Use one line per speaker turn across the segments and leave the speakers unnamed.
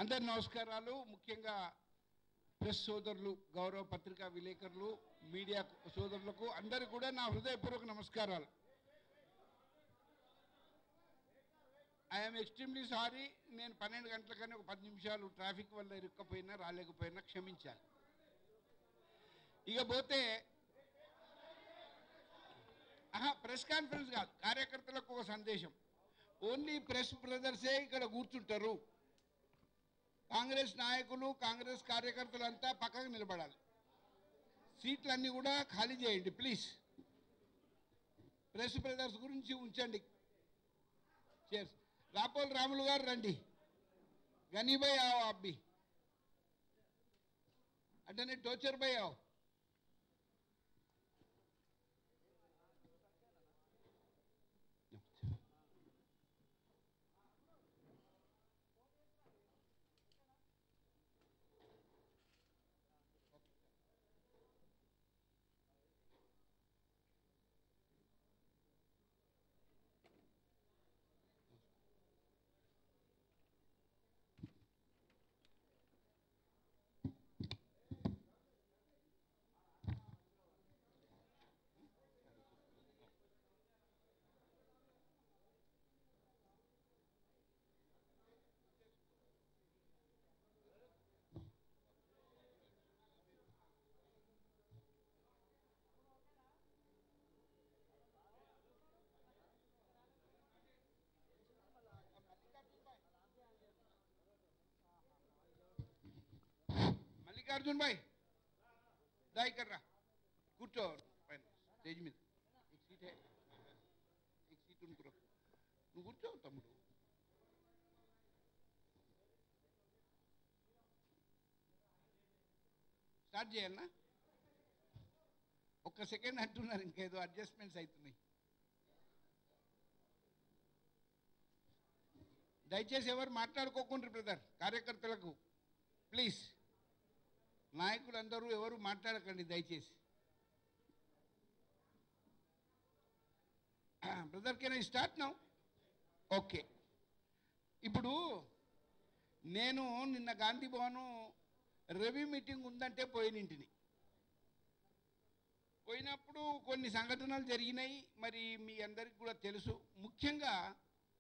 అందరి నమస్కారాలు. ముఖ్యంగా ప్రెస్ సోదరులు, గౌరవ పత్రికా విలేకరులు, మీడియా సోదరులకు అందరికీ కూడా నా హృదయపూర్వక నమస్కారాలు. I'm extremely sorry. నేను 12 గంటల కన్నా ఒక 10 నిమిషాలు ట్రాఫిక్ వల్ల ఇరుక్కపోయినా రాలేకపోయినా క్షమించాలి. ఇకపోతే ప్రెస్ కాన్ఫరెన్స్ కాదు, కార్యకర్తలకు ఒక సందేశం. ఓన్లీ ప్రెస్ బ్రదర్సే ఇక్కడ కూర్చుంటారు. కాంగ్రెస్ నాయకులు, కాంగ్రెస్ కార్యకర్తలంతా పక్కకు నిలబడాలి. సీట్లన్నీ కూడా ఖాళీ చేయండి ప్లీజ్. ప్రెస్ బ్రదర్స్ గురించి ఉంచండి. చేర్స్. రాపోల్ రాములు గారు రండి. గనీభాయ్ आओ आप भी. अटने टोचर भाई आओ. मल्लिकार्जुन भाई दाई कर रहा कुर्चो स्टेज में एक सीट है, एक सीट उनको रखो. నువ్వు కూర్చో తమ్ముడు. స్టార్ట్ చేయాలనా? ఒక్క సెకండ్ అంటున్నారు, ఇంకేదో అడ్జస్ట్మెంట్స్ అవుతున్నాయి. దయచేసి ఎవరు మాట్లాడుకోకుండా బ్రదర్, కార్యకర్తలకు ప్లీజ్. నాయకులందరూ ఎవరు మాట్లాడకండి దయచేసి. Brother can I start now? Okay. ఇప్పుడు నేను నిన్న గాంధీ భవన్ రివ్యూ మీటింగ్ ఉందంటే పోయినింటిని. పోయినప్పుడు కొన్ని సంఘటనలు జరిగినాయి, మరి మీ అందరికి కూడా తెలుసు. ముఖ్యంగా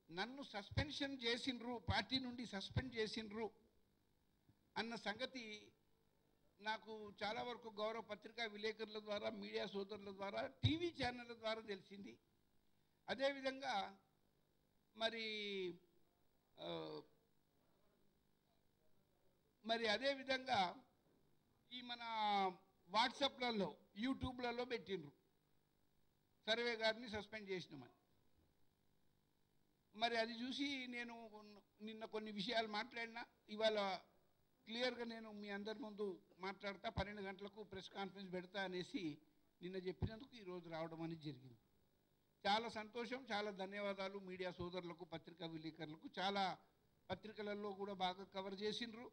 నన్ను సస్పెన్షన్ చేసిండ్రు, పార్టీ నుండి సస్పెండ్ చేసిండ్రు అన్న సంగతి నాకు చాలా వరకు గౌరవ పత్రికా విలేకరుల ద్వారా, మీడియా సోదరుల ద్వారా, టీవీ ఛానళ్ళ ద్వారా తెలిసింది. అదేవిధంగా మరి అదేవిధంగా ఈ మన వాట్సాప్లలో, యూట్యూబ్లలో పెట్టిండ్రు సర్వే గారిని సస్పెండ్ చేసినామని. మరి అది చూసి నేను నిన్న కొన్ని విషయాలు మాట్లాడినా. ఇవాళ క్లియర్గా నేను మీ అందరి ముందు మాట్లాడతా, 12 గంటలకు ప్రెస్ కాన్ఫరెన్స్ పెడతా అనేసి నిన్న చెప్పినందుకు ఈరోజు రావడం అనేది జరిగింది. చాలా సంతోషం, చాలా ధన్యవాదాలు మీడియా సోదరులకు, పత్రికా విలేకరులకు. చాలా పత్రికలలో కూడా బాగా కవర్ చేసిండ్రు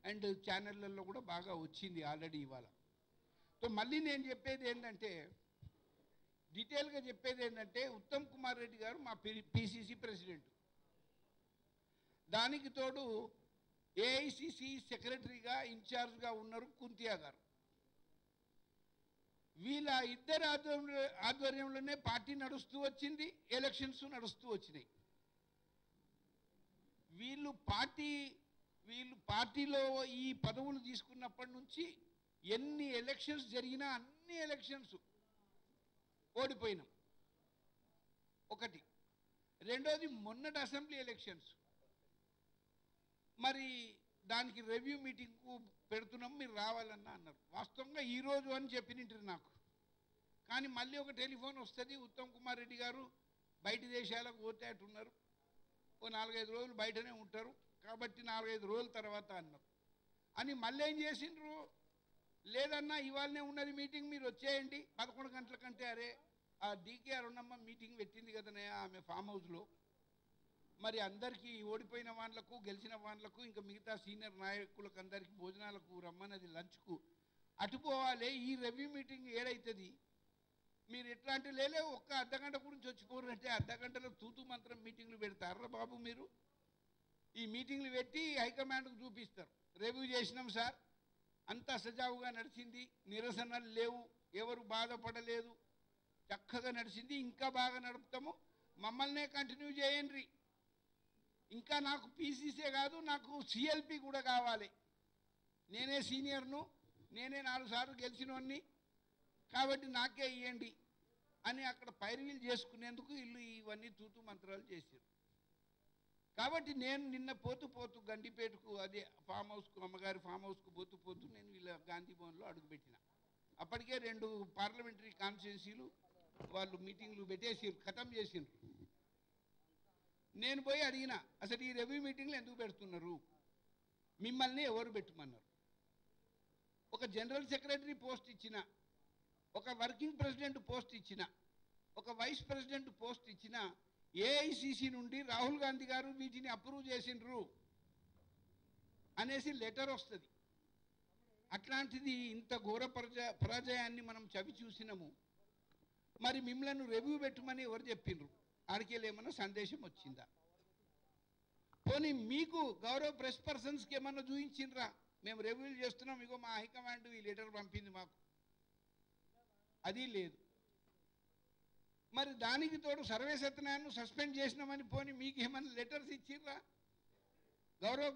అండ్ ఛానళ్ళల్లో కూడా బాగా వచ్చింది ఆల్రెడీ ఇవాళ. సో మళ్ళీ నేను చెప్పేది ఏంటంటే, డీటెయిల్గా చెప్పేది ఏంటంటే, ఉత్తమ్ కుమార్ రెడ్డి గారు మా పిసిసి ప్రెసిడెంట్. దానికి తోడు ఏఐసిసి సెక్రటరీగా ఇన్ఛార్జ్గా ఉన్నారు కుంతియా గారు. వీళ్ళ ఇద్దరు ఆధ్వర్యంలోనే పార్టీ నడుస్తూ వచ్చింది, ఎలక్షన్స్ నడుస్తూ వచ్చినాయి. వీళ్ళు పార్టీలో ఈ పదవులు తీసుకున్నప్పటి నుంచి ఎన్ని ఎలక్షన్స్ జరిగినా అన్ని ఎలక్షన్స్ ఓడిపోయినాం. ఒకటి. రెండోది మొన్నటి అసెంబ్లీ ఎలక్షన్స్. మరి దానికి రివ్యూ మీటింగ్కు పెడుతున్నాం, మీరు రావాలన్నా అన్నారు. వాస్తవంగా ఈరోజు అని చెప్పినింటారు నాకు. కానీ మళ్ళీ ఒక టెలిఫోన్ వస్తుంది, ఉత్తమ్ కుమార్ రెడ్డి గారు బయట దేశాలకు పోతేట్టున్నారు, ఓ 4-5 రోజులు బయటనే ఉంటారు కాబట్టి 4-5 రోజుల తర్వాత అన్నారు. అని మళ్ళీ ఏం చేసిండ్రు, లేదన్నా ఇవాళనే ఉన్నది మీటింగ్, మీరు వచ్చేయండి 11 గంటల కంటే. అరే, ఆ డీకే అరుణమ్మ మీటింగ్ పెట్టింది కదనే ఆమె ఫామ్ హౌస్లో. మరి అందరికీ ఓడిపోయిన వాళ్ళకు, గెలిచిన వాళ్ళకు, ఇంకా మిగతా సీనియర్ నాయకులకు అందరికీ భోజనాలకు రమ్మన్నది, లంచ్కు అటుపోవాలి. ఈ రివ్యూ మీటింగ్ ఏడవుతుంది, మీరు ఎట్లాంటి లేలే ఒక్క అర్ధగంట గురించి వచ్చిపోరంటే అర్ధగంటలో తూతు మంత్రం మీటింగ్లు పెడతారా బాబు మీరు? ఈ మీటింగ్లు పెట్టి హైకమాండ్కు చూపిస్తారు. రివ్యూ చేసినాం సార్, అంతా సజావుగా నడిచింది, నిరసనలు లేవు, ఎవరు బాధపడలేదు, చక్కగా నడిచింది, ఇంకా బాగా నడుపుతాము, మమ్మల్నే కంటిన్యూ చేయండి. ఇంకా నాకు పీసీసీ కాదు, నాకు సిఎల్పి కూడా కావాలి, నేనే సీనియర్ను, నేనే 4 సార్లు గెలిచినోన్ని, కాబట్టి నాకే ఇవ్వండి అని అక్కడ పైరువీలు చేసుకునేందుకు వీళ్ళు ఇవన్నీ తూతు మంత్రాలు చేశారు. కాబట్టి నేను నిన్న పోతూ గండిపేటకు, అదే ఫామ్ హౌస్కు, అమ్మగారి ఫామ్ హౌస్కు పోతూ నేను వీళ్ళ గాంధీ భవన్లో అడుగుపెట్టిన. అప్పటికే 2 పార్లమెంటరీ కాన్స్టిట్యున్సీలు వాళ్ళు మీటింగ్లు పెట్టేసి ఖతం చేసిండ్రు. నేను పోయి అడిగిన, అసలు ఈ రివ్యూ మీటింగ్లు ఎందుకు పెడుతున్నారు, మిమ్మల్ని ఎవరు పెట్టమన్నారు? ఒక జనరల్ సెక్రటరీ పోస్ట్ ఇచ్చిన, ఒక వర్కింగ్ ప్రెసిడెంట్ పోస్ట్ ఇచ్చిన, ఒక వైస్ ప్రెసిడెంట్ పోస్ట్ ఇచ్చిన ఏఐసిసి నుండి రాహుల్ గాంధీ గారు వీటిని అప్రూవ్ చేసిండ్రు అనేసి లెటర్ వస్తుంది. అట్లాంటిది ఇంత ఘోర పరాజయాన్ని మనం చవి చూసినాము. మరి మిమ్మల్ని రివ్యూ పెట్టమని ఎవరు చెప్పిండ్రు? ఆడికేలేమన్నా సందేశం వచ్చిందా? పోనీ మీకు గౌరవ ప్రెస్ పర్సన్స్కి ఏమన్నా చూపించిండ్రా? మేము రివ్యూలు చేస్తున్నాం, ఇగో మా హైకమాండ్ ఈ లెటర్ పంపింది మాకు, అది లేదు. మరి దానికి తోడు సర్వే సత్యనారాయణను సస్పెండ్ చేసినామని పోనీ మీకు ఏమన్నా లెటర్స్ ఇచ్చిర్రా? గౌరవ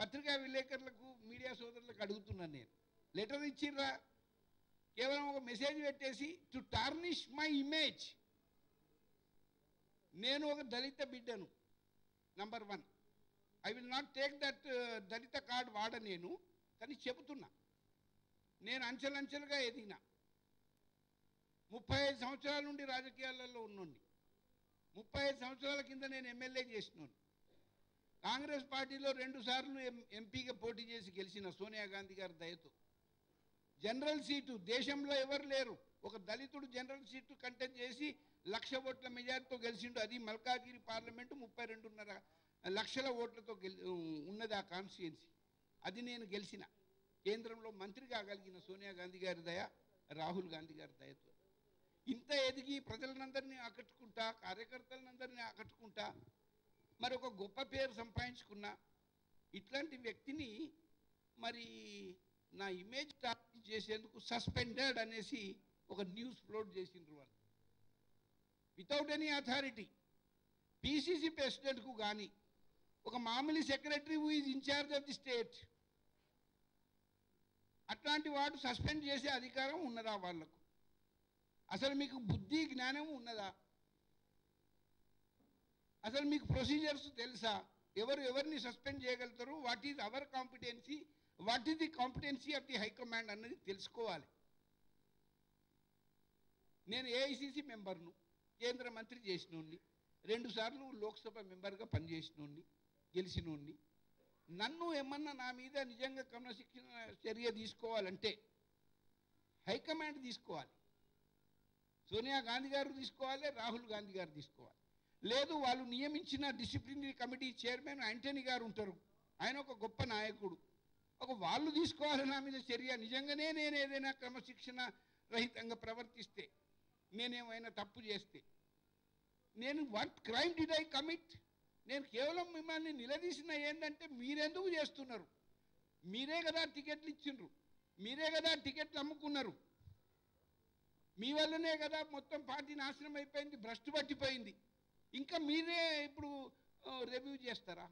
పత్రికా విలేకరులకు, మీడియా సోదరులకు అడుగుతున్నాను నేను, లెటర్ ఇచ్చిర్రా? కేవలం ఒక మెసేజ్ పెట్టేసి టు టార్నిష్ మై ఇమేజ్. నేను ఒక దళిత బిడ్డను, number 1. I will not take that Dalit card వాడ నేను, కానీ చెబుతున్నా, నేను అంచెలంచెలుగా ఎదిగిన, 35 సంవత్సరాల నుండి రాజకీయాలలో ఉన్నోన్ని, 35 సంవత్సరాల కింద నేను ఎమ్మెల్యే చేసినోని, కాంగ్రెస్ పార్టీలో 2 సార్లు ఎంపీగా పోటీ చేసి గెలిచిన సోనియా గాంధీ గారి దయతో. జనరల్ సీటు దేశంలో ఎవరు లేరు, ఒక దళితుడు జనరల్ సీటు కంటెస్ట్ చేసి 1,00,000 ఓట్ల మెజార్టీతో గెలిచిండు. అది మల్కాజ్గిరి పార్లమెంటు 32.5 లక్షల ఓట్లతో ఉన్నది ఆ కాన్స్టిట్యుయెన్సీ. అది నేను గెలిచిన, కేంద్రంలో మంత్రి కాగలిగిన సోనియా గాంధీ గారి దయ, రాహుల్ గాంధీ గారి దయతో. ఇంత ఎదిగి ప్రజలందరినీ ఆకట్టుకుంటా, కార్యకర్తలందరినీ ఆకట్టుకుంటా, మరి ఒక గొప్ప పేరు సంపాదించుకున్న ఇట్లాంటి వ్యక్తిని మరి నా ఇమేజ్ టార్గెట్ చేసేందుకు సస్పెండెడ్ అనేసి ఒక న్యూస్ ఫ్లోట్ చేసిండ్రు వాళ్ళు, వితౌట్ ఎనీ అథారిటీ. పిసిసి ప్రెసిడెంట్కు కానీ, ఒక మామూలు secretary who is incharge of the state, అట్లాంటి వాడు సస్పెండ్ చేసే అధికారం ఉన్నదా వాళ్లకు? అసలు మీకు బుద్ధి జ్ఞానం ఉన్నదా? అసలు మీకు ప్రొసీజర్స్ తెలుసా? ఎవరిని సస్పెండ్ చేయగలుగుతారు? What is our competency, what is the competency of the high command అన్నది తెలుసుకోవాలి. నేను ఏఐసిసి మెంబర్ను, కేంద్ర మంత్రి చేసినోడిని, 2 సార్లు లోక్సభ మెంబర్గా పనిచేసినోడిని, గెలిచినోడిని. నన్ను ఏమన్నా నా మీద నిజంగా క్రమశిక్షణ చర్య తీసుకోవాలంటే హైకమాండ్ తీసుకోవాలి, సోనియా గాంధీ గారు తీసుకోవాలి, రాహుల్ గాంధీ గారు తీసుకోవాలి. లేదు, వాళ్ళు నియమించిన డిసిప్లినరీ కమిటీ చైర్మన్ యాంటనీ గారు ఉంటారు, ఆయన ఒక గొప్ప నాయకుడు, వాళ్ళు తీసుకోవాలి నా మీద చర్య. నిజంగానే నేను ఏదైనా క్రమశిక్షణ రహితంగా ప్రవర్తిస్తే, నేనేమైనా తప్పు చేస్తే, నేను what crime did I commit? నేను కేవలం మిమ్మల్ని నిలదీసిన ఏంటంటే, మీరెందుకు చేస్తున్నారు? మీరే కదా టికెట్లు ఇచ్చిండ్రు, మీరే కదా టికెట్లు అమ్ముకున్నారు, మీ వల్లనే కదా మొత్తం పార్టీ నాశనం అయిపోయింది, భ్రష్టు పట్టిపోయింది. ఇంకా మీరే ఇప్పుడు రివ్యూ చేస్తారా?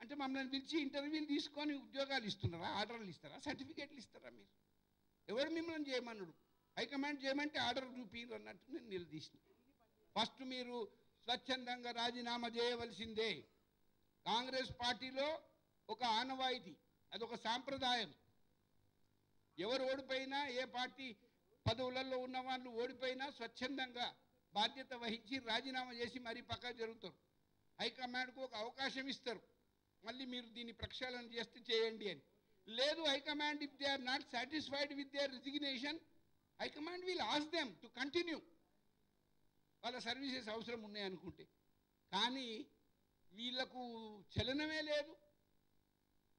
అంటే మమ్మల్ని పిలిచి ఇంటర్వ్యూలు తీసుకొని ఉద్యోగాలు ఇస్తున్నారా, ఆర్డర్లు ఇస్తారా, సర్టిఫికేట్లు ఇస్తారా? మీరు ఎవరు మిమ్మల్ని చేయమన్నాడు? హైకమాండ్ చేయమంటే ఆర్డర్ చూపించారు అన్నట్టు నేను నిలదీసిన. ఫస్ట్ మీరు స్వచ్ఛందంగా రాజీనామా చేయవలసిందే. కాంగ్రెస్ పార్టీలో ఒక ఆనవాయితీ, అదొక సాంప్రదాయం. ఎవరు ఓడిపోయినా, ఏ పార్టీ పదవులలో ఉన్న వాళ్ళు ఓడిపోయినా స్వచ్ఛందంగా బాధ్యత వహించి రాజీనామా చేసి మరీ పక్క జరుగుతారు. హైకమాండ్కు ఒక అవకాశం ఇస్తారు, మళ్ళీ మీరు దీన్ని ప్రక్షాళన చేస్తే చేయండి అని. లేదు, high command if they are not satisfied with their resignation, high command will ask them to continue, వాళ్ళ సర్వీసెస్ అవసరం ఉన్నాయనుకుంటే. కానీ వీళ్లకు చలనమే లేదు,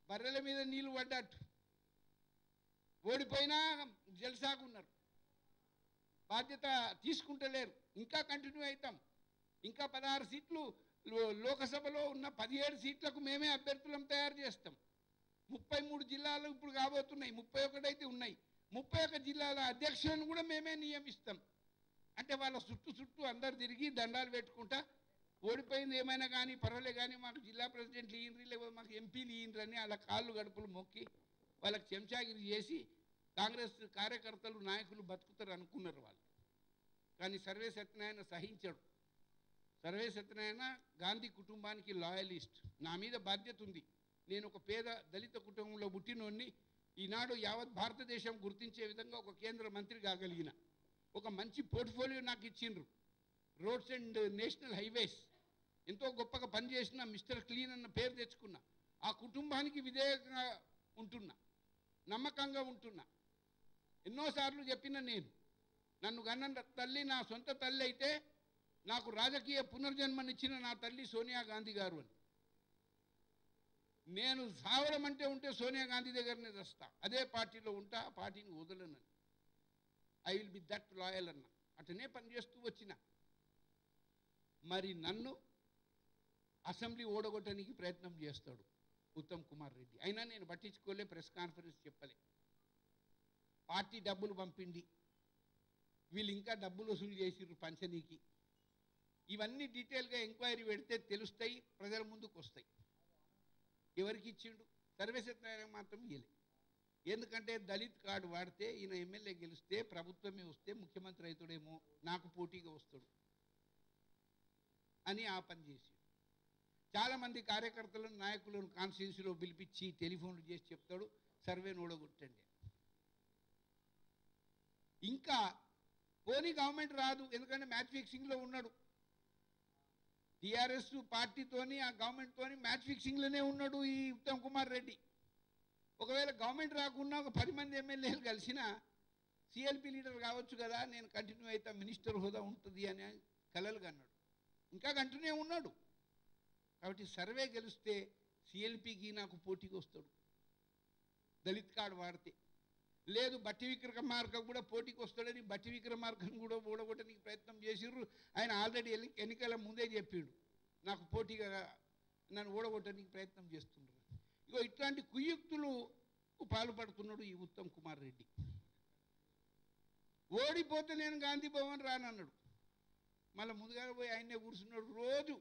బర్రెల మీద నీళ్లు పడ్డట్టు. ఓడిపోయినా జల్సాగున్నారు, బాధ్యత తీసుకుంటలేరు. ఇంకా కంటిన్యూ అవుతాం, ఇంకా 16 సీట్లు లోకసభలో ఉన్న 17 సీట్లకు మేమే అభ్యర్థులను తయారు చేస్తాం. 33 జిల్లాలు ఇప్పుడు కాబోతున్నాయి, 31 అయితే ఉన్నాయి. 31 జిల్లాల అధ్యక్షులను కూడా మేమే నియమిస్తాం. అంటే వాళ్ళ చుట్టూ అందరు తిరిగి దండాలు పెట్టుకుంటా ఓడిపోయింది ఏమైనా కానీ పర్వాలే కానీ మాకు జిల్లా ప్రెసిడెంట్లు ఇయ్యండ్రి, లేకపోతే మాకు ఎంపీలు ఇయ్యండ్రని అలా కాళ్ళు గడుపులు మొక్కి వాళ్ళకి చెంచాగిరి చేసి కాంగ్రెస్ కార్యకర్తలు నాయకులు బతుకుతారు అనుకున్నారు వాళ్ళు. కానీ సర్వే సత్యనారాయణ సహించాడు. సర్వే సత్యనారాయణ గాంధీ కుటుంబానికి లాయలిస్ట్. నా మీద బాధ్యత ఉంది. నేను ఒక పేద దళిత కుటుంబంలో పుట్టినోడిని. ఈనాడు యావత్ భారతదేశం గుర్తించే విధంగా ఒక కేంద్ర మంత్రి కాగలిగిన, ఒక మంచి పోర్ట్ఫోలియో నాకు ఇచ్చిండ్రు. రోడ్స్ అండ్ నేషనల్ హైవేస్ ఎంతో గొప్పగా పనిచేసిన మిస్టర్ క్లీన్ అన్న పేరు తెచ్చుకున్నా. ఆ కుటుంబానికి విధేయంగా ఉంటున్నా, నమ్మకంగా ఉంటున్నా. ఎన్నోసార్లు చెప్పిన నేను, నన్ను కన్న తల్లి నా సొంత తల్లి అయితే నాకు రాజకీయ పునర్జన్మనిచ్చిన నా తల్లి సోనియా గాంధీ గారు అని. నేను సావడం అంటే ఉంటే సోనియా గాంధీ దగ్గరనే వస్తా, అదే పార్టీలో ఉంటా, ఆ పార్టీని వదలనని. I will be that loyal అన్న. అటనే పనిచేస్తూ వచ్చిన. మరి నన్ను అసెంబ్లీ ఓడగొట్టడానికి ప్రయత్నం చేస్తాడు ఉత్తమ్ కుమార్ రెడ్డి. అయినా నేను పట్టించుకోలే, ప్రెస్ కాన్ఫరెన్స్ చెప్పలే. పార్టీ డబ్బులు పంపింది, వీళ్ళు ఇంకా డబ్బులు వసూలు చేసిర్రు పంచనీకి. ఇవన్నీ డీటెయిల్గా ఎంక్వైరీ పెడితే తెలుస్తాయి, ప్రజల ముందుకు వస్తాయి. ఎవరికి ఇచ్చిండు? సర్వే సత్యనారాయణ మాత్రం ఇయ్యలే. ఎందుకంటే దళిత్ కార్డు వాడితే ఈయన ఎమ్మెల్యే గెలిస్తే ప్రభుత్వమే వస్తే ముఖ్యమంత్రి అవుతాడేమో, నాకు పోటీగా వస్తాడు అని ఆ పని చేసి చాలామంది కార్యకర్తలను నాయకులను కాన్స్టిట్యూన్సీలో పిలిపించి టెలిఫోన్లు చేసి చెప్తాడు సర్వేను ఓడగొట్టండి. ఇంకా పోనీ గవర్నమెంట్ రాదు, ఎందుకంటే మ్యాచ్ ఫిక్సింగ్లో ఉన్నాడు. టీఆర్ఎస్ పార్టీతోని ఆ గవర్నమెంట్తోని మ్యాచ్ ఫిక్సింగ్లోనే ఉన్నాడు ఈ ఉత్తమ్ కుమార్ రెడ్డి. ఒకవేళ గవర్నమెంట్ రాకుండా ఒక 10 మంది ఎమ్మెల్యేలు కలిసినా సిఎల్పి లీడర్ కావచ్చు కదా, నేను కంటిన్యూ అయితే మినిస్టర్ హోదా ఉంటుంది అని కలలు కన్నాడు. ఇంకా కంటిన్యూ ఉన్నాడు. కాబట్టి సర్వే గెలిస్తే సిఎల్పికి నాకు పోటీకి వస్తాడు దళిత్ కార్డు వాడితే. లేదు బట్టి విక్రమార్క కూడా పోటీకి వస్తాడని బట్టి విక్రమార్కను కూడా ఓడగొట్టడానికి ప్రయత్నం చేసిర్రు. ఆయన ఆల్రెడీ ఎన్నికల ముందే చెప్పిండు నాకు పోటీగా నన్ను ఓడగొట్టడానికి ప్రయత్నం చేస్తున్నారు. ఇగో ఇట్లాంటి కుయుక్తులు పాల్పడుతున్నాడు ఈ ఉత్తమ్ కుమార్ రెడ్డి. ఓడిపోతే నేను గాంధీ భవన్ రానన్నాడు. మళ్ళీ ముందుగా పోయి ఆయన్నే కూర్చున్నాడు. రోజు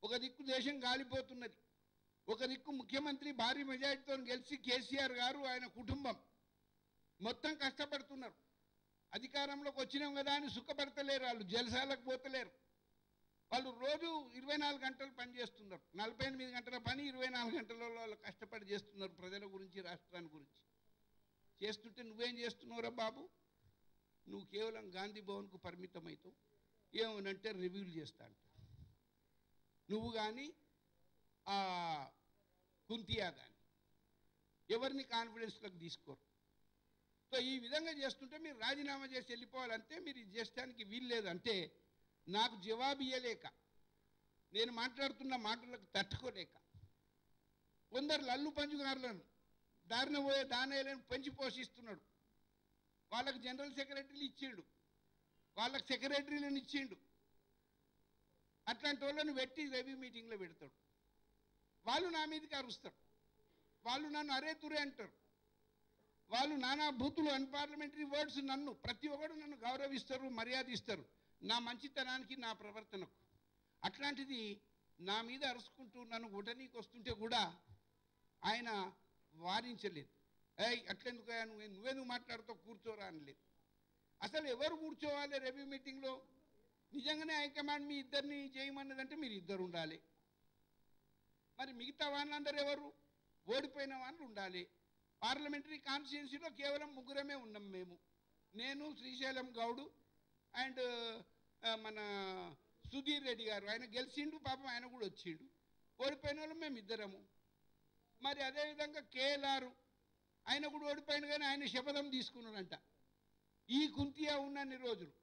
ఒక దిక్కు దేశం గాలిపోతున్నది, ఒక దిక్కు ముఖ్యమంత్రి భారీ మెజార్టీతో గెలిచి కేసీఆర్ గారు ఆయన కుటుంబం మొత్తం కష్టపడుతున్నారు. అధికారంలోకి వచ్చినాం కదా అని సుఖపడతలేరు, వాళ్ళు జలసాలకు పోతలేరు. వాళ్ళు రోజు 24 గంటలు పని చేస్తున్నారు. 48 గంటల పని 24 గంటలలో వాళ్ళు కష్టపడి చేస్తున్నారు ప్రజల గురించి, రాష్ట్రాన్ని గురించి. చేస్తుంటే నువ్వేం చేస్తున్నావురా బాబు? నువ్వు కేవలం గాంధీ భవన్కు పరిమితం అవుతావు. ఏమనంటే రివ్యూలు చేస్తా అంట. నువ్వు కానీ కుంతియా కానీ ఎవరిని కాన్ఫిడెన్స్లోకి తీసుకోరు. సో ఈ విధంగా చేస్తుంటే మీరు రాజీనామా చేసి వెళ్ళిపోవాలంటే మీరు ఇది చేసడానికి వీల్లేదంటే నాకు జవాబు ఇవ్వలేక, నేను మాట్లాడుతున్న మాటలకు తట్టుకోలేక కొందరు లల్లు పంచుగారులను దారిన పోయే దానేలను పెంచి పోషిస్తున్నాడు. వాళ్ళకు జనరల్ సెక్రటరీలు ఇచ్చిండు, వాళ్ళకు సెక్రటరీలను ఇచ్చిండు. అట్లాంటి వాళ్ళని పెట్టి రివ్యూ మీటింగ్లో పెడతాడు. వాళ్ళు నా మీదకి అరుస్తారు, వాళ్ళు నన్ను అరే తురే అంటారు, వాళ్ళు నానా బూతులు అన్పార్లమెంటరీ వర్డ్స్. నన్ను ప్రతి ఒక్కరు నన్ను గౌరవిస్తారు, మర్యాద ఇస్తారు నా మంచితనానికి, నా ప్రవర్తనకు. అట్లాంటిది నా మీద అరుచుకుంటూ నన్ను ఉటనీకి వస్తుంటే కూడా ఆయన వారించలేదు. అట్లెందుకు నువ్వెందుకు మాట్లాడుతావు, కూర్చోరా అనలేదు. అసలు ఎవరు కూర్చోవాలి రివ్యూ మీటింగ్లో? నిజంగానే హైకమాండ్ మీ ఇద్దరిని చేయమన్నదంటే మీరు ఇద్దరు ఉండాలి. మరి మిగతా వాళ్ళందరూ ఎవరు? ఓడిపోయిన వాళ్ళు ఉండాలి. పార్లమెంటరీ కాన్స్టిట్యున్సీలో కేవలం ముగ్గురమే ఉన్నాం మేము, నేను, శ్రీశైలం గౌడు అండ్ మన సుధీర్ రెడ్డి గారు. ఆయన గెలిచిండు పాపం, ఆయన కూడా వచ్చిండు. ఓడిపోయిన వాళ్ళు మేము ఇద్దరము. మరి అదేవిధంగా కేఎల్ఆర్ ఆయన కూడా ఓడిపోయిండు, కానీ ఆయన శపథం తీసుకున్నాడంట. ఈ కుంతియా ఉన్నన్ని రోజులు,